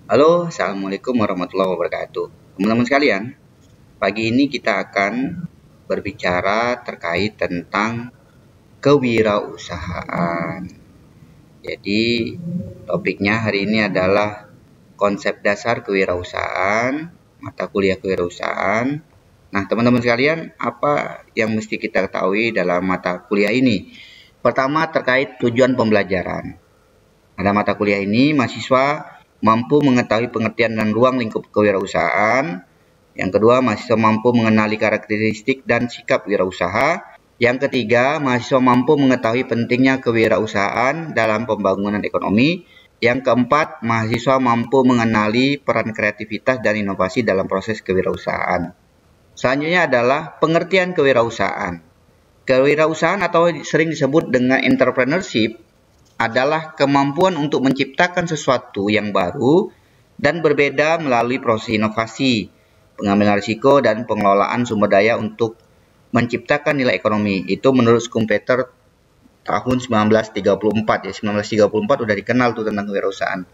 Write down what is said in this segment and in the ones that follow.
Halo, Assalamualaikum warahmatullahi wabarakatuh. Teman-teman sekalian, pagi ini kita akan berbicara terkait tentang kewirausahaan. Jadi, topiknya hari ini adalah konsep dasar kewirausahaan, mata kuliah kewirausahaan. Nah, teman-teman sekalian, apa yang mesti kita ketahui dalam mata kuliah ini? Pertama, terkait tujuan pembelajaran. Pada mata kuliah ini, mahasiswa mampu mengetahui pengertian dan ruang lingkup kewirausahaan. Yang kedua, mahasiswa mampu mengenali karakteristik dan sikap wirausaha. Yang ketiga, mahasiswa mampu mengetahui pentingnya kewirausahaan dalam pembangunan ekonomi. Yang keempat, mahasiswa mampu mengenali peran kreativitas dan inovasi dalam proses kewirausahaan. Selanjutnya adalah pengertian kewirausahaan. Kewirausahaan atau sering disebut dengan entrepreneurship adalah kemampuan untuk menciptakan sesuatu yang baru dan berbeda melalui proses inovasi, pengambilan risiko, dan pengelolaan sumber daya untuk menciptakan nilai ekonomi. Itu menurut Schumpeter tahun 1934 ya. 1934 udah dikenal tuh tentang kewirausahaan.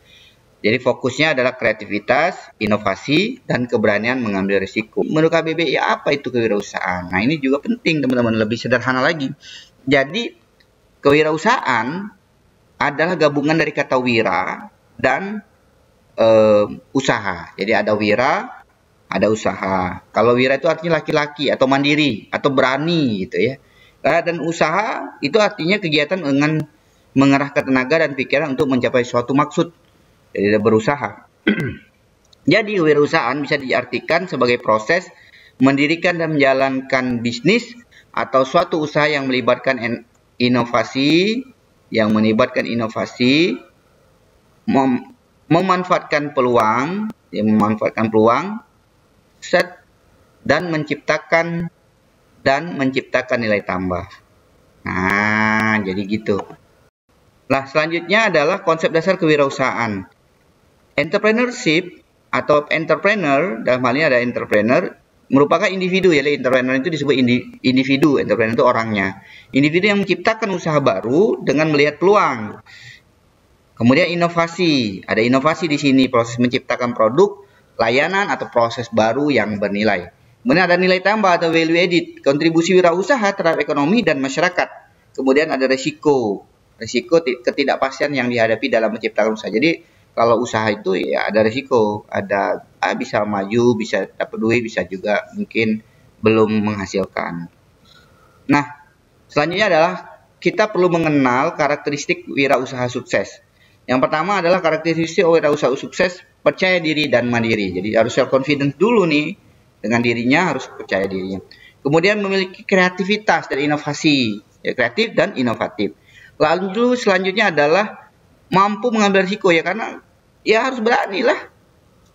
Jadi fokusnya adalah kreativitas, inovasi, dan keberanian mengambil risiko. Menurut KBBI apa itu kewirausahaan? Nah, ini juga penting teman-teman, lebih sederhana lagi. Jadi kewirausahaan adalah gabungan dari kata wira dan usaha. Jadi ada wira, ada usaha. Kalau wira itu artinya laki-laki atau mandiri atau berani gitu ya. Dan usaha itu artinya kegiatan dengan mengerahkan tenaga dan pikiran untuk mencapai suatu maksud. Jadi berusaha. Jadi kewirausahaan bisa diartikan sebagai proses mendirikan dan menjalankan bisnis atau suatu usaha yang melibatkan inovasi, memanfaatkan peluang, dan menciptakan nilai tambah. Nah, jadi gitu. Nah, selanjutnya adalah konsep dasar kewirausahaan. Entrepreneurship atau entrepreneur, dalam hal ini ada entrepreneur, merupakan individu ya. Entrepreneur itu disebut individu, entrepreneur itu orangnya. Individu yang menciptakan usaha baru dengan melihat peluang. Kemudian inovasi, ada inovasi di sini, proses menciptakan produk, layanan atau proses baru yang bernilai. Kemudian ada nilai tambah atau value added, kontribusi wirausaha terhadap ekonomi dan masyarakat. Kemudian ada risiko ketidakpastian yang dihadapi dalam menciptakan usaha. Jadi kalau usaha itu ya ada risiko, ada bisa maju, bisa dapat duit, bisa juga mungkin belum menghasilkan. Nah, selanjutnya adalah kita perlu mengenal karakteristik wirausaha sukses. Yang pertama adalah karakteristik wirausaha sukses, percaya diri dan mandiri. Jadi harus self confidence dulu nih, dengan dirinya harus percaya dirinya. Kemudian memiliki kreativitas dan inovasi, ya, kreatif dan inovatif. Lalu selanjutnya adalah mampu mengambil risiko ya, karena ya harus berani lah.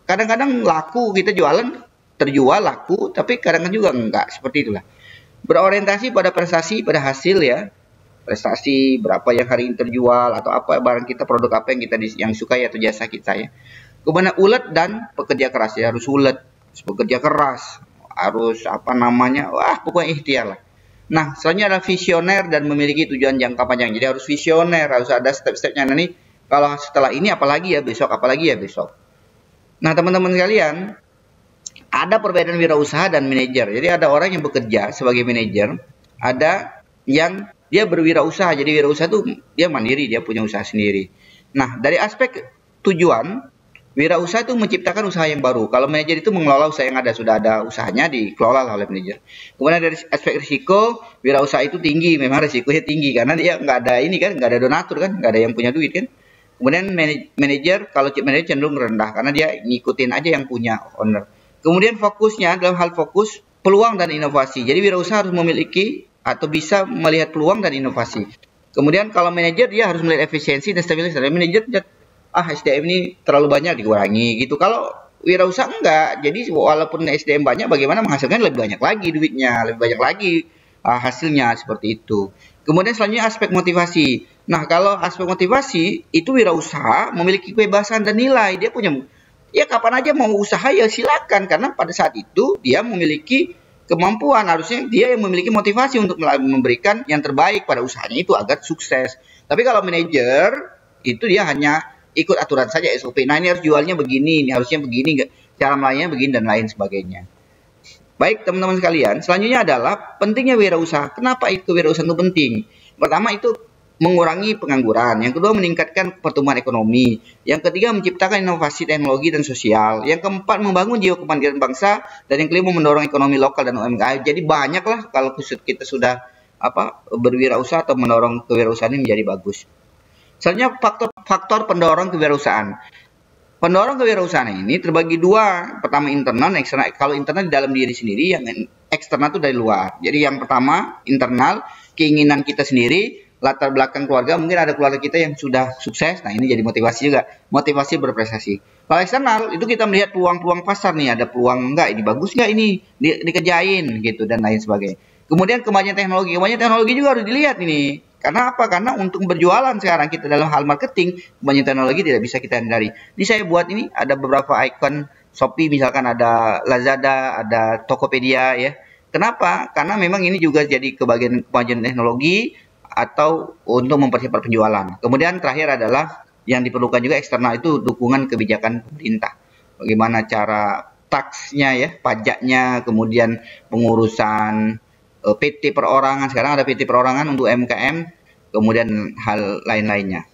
Kadang-kadang laku kita jualan, terjual laku, tapi kadang-kadang juga enggak, seperti itulah. Berorientasi pada prestasi, pada hasil ya. Prestasi berapa yang hari ini terjual atau apa barang kita, produk apa yang kita yang sukai atau jasa kita ya. Kemudian ulet dan pekerja keras ya, harus ulet, harus bekerja keras, harus pokoknya ikhtiar lah. Nah, selanjutnya adalah visioner dan memiliki tujuan jangka panjang. Jadi harus visioner, harus ada step-stepnya. Nah, ini kalau setelah ini apalagi ya besok, Nah, teman-teman sekalian, ada perbedaan wirausaha dan manajer. Jadi ada orang yang bekerja sebagai manajer, ada yang dia berwirausaha. Jadi wirausaha itu dia mandiri, dia punya usaha sendiri. Nah, dari aspek tujuan, wirausaha itu menciptakan usaha yang baru. Kalau manajer itu mengelola usaha yang ada, sudah ada usahanya dikelola oleh manajer. Kemudian dari aspek risiko, wirausaha itu tinggi, memang risikonya tinggi karena dia nggak ada nggak ada donatur kan, nggak ada yang punya duit kan. Kemudian manajer, kalau chip manajer cenderung rendah karena dia ngikutin aja yang punya owner. Kemudian fokusnya dalam hal fokus peluang dan inovasi. Jadi wirausaha harus memiliki atau bisa melihat peluang dan inovasi. Kemudian kalau manajer dia harus melihat efisiensi dan stabilitas. Manajer SDM ini terlalu banyak dikurangi gitu. Kalau wirausaha enggak. Jadi walaupun SDM banyak, bagaimana menghasilkan lebih banyak lagi duitnya, lebih banyak lagi hasilnya, seperti itu. Kemudian selanjutnya aspek motivasi. Nah, kalau aspek motivasi itu wirausaha memiliki kebebasan dan nilai. Dia punya ya kapan aja mau usaha ya silakan, karena pada saat itu dia memiliki kemampuan, harusnya dia yang memiliki motivasi untuk memberikan yang terbaik pada usahanya itu agar sukses. Tapi kalau manajer itu dia hanya ikut aturan saja SOP. Nah, ini harus jualnya begini, ini harusnya begini, cara melayaninya begini, dan lain sebagainya. Baik, teman-teman sekalian, selanjutnya adalah pentingnya wirausaha. Kenapa itu wirausaha itu penting? Pertama, itu mengurangi pengangguran. Yang kedua, meningkatkan pertumbuhan ekonomi. Yang ketiga, menciptakan inovasi teknologi dan sosial. Yang keempat, membangun jiwa kemandirian bangsa. Dan yang kelima, mendorong ekonomi lokal dan UMKM. Jadi banyaklah kalau kita sudah berwirausaha atau mendorong kewirausahaan ini menjadi bagus. Selanjutnya, faktor pendorong kewirausahaan. Pendorong kewirausahaan ini terbagi dua. Pertama, internal, eksternal. Kalau internal di dalam diri sendiri, yang eksternal itu dari luar. Jadi yang pertama, internal, keinginan kita sendiri, latar belakang keluarga, mungkin ada keluarga kita yang sudah sukses, nah ini jadi motivasi juga, motivasi berprestasi. Kalau eksternal, itu kita melihat peluang-peluang pasar nih, ada peluang enggak, ini bagus enggak ini, dikerjain gitu, dan lain sebagainya. Kemudian kemajuan teknologi juga harus dilihat ini. Karena apa? Karena untuk berjualan sekarang kita dalam hal marketing, kemajuan teknologi tidak bisa kita hindari. Ini saya buat ini, ada beberapa icon Shopee, misalkan ada Lazada, ada Tokopedia ya. Kenapa? Karena memang ini juga jadi kemajuan teknologi, atau untuk mempercepat penjualan. Kemudian terakhir adalah yang diperlukan juga eksternal, itu dukungan kebijakan pemerintah. Bagaimana cara taksnya ya, pajaknya, kemudian pengurusan PT perorangan, sekarang ada PT perorangan untuk MKM, kemudian hal lain-lainnya.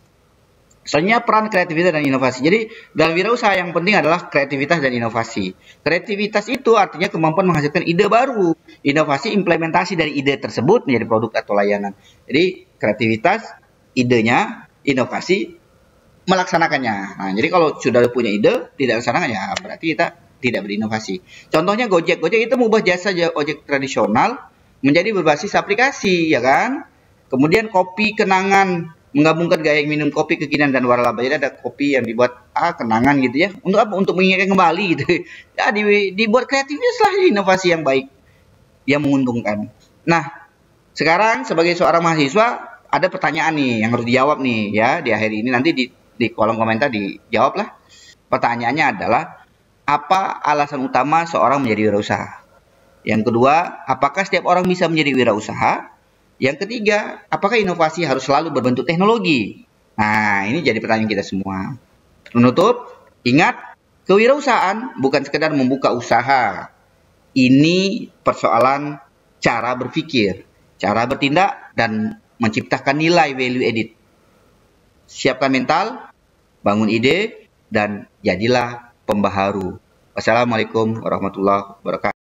Selanjutnya, peran kreativitas dan inovasi. Jadi dalam wirausaha yang penting adalah kreativitas dan inovasi. Kreativitas itu artinya kemampuan menghasilkan ide baru. Inovasi implementasi dari ide tersebut menjadi produk atau layanan. Jadi kreativitas, idenya, inovasi, melaksanakannya. Nah, jadi kalau sudah punya ide, tidak laksanakan, ya berarti kita tidak berinovasi. Contohnya Gojek. Gojek itu mengubah jasa ojek tradisional menjadi berbasis aplikasi, ya kan? Kemudian kopi kenangan, menggabungkan gaya minum kopi kekinian dan waralaba. Jadi ada kopi yang dibuat kenangan gitu ya. Untuk apa? Untuk mengingatkan kembali gitu. Ya, dibuat kreatifnya lah, inovasi yang baik, yang menguntungkan. Nah, sekarang sebagai seorang mahasiswa ada pertanyaan nih yang harus dijawab nih ya di akhir ini, nanti di kolom komentar dijawab lah. Pertanyaannya adalah, apa alasan utama seorang menjadi wirausaha? Yang kedua, apakah setiap orang bisa menjadi wirausaha? Yang ketiga, apakah inovasi harus selalu berbentuk teknologi? Nah, ini jadi pertanyaan kita semua. Menutup, ingat, kewirausahaan bukan sekedar membuka usaha. Ini persoalan cara berpikir, cara bertindak, dan menciptakan nilai value added. Siapkan mental, bangun ide, dan jadilah pembaharu. Wassalamualaikum warahmatullahi wabarakatuh.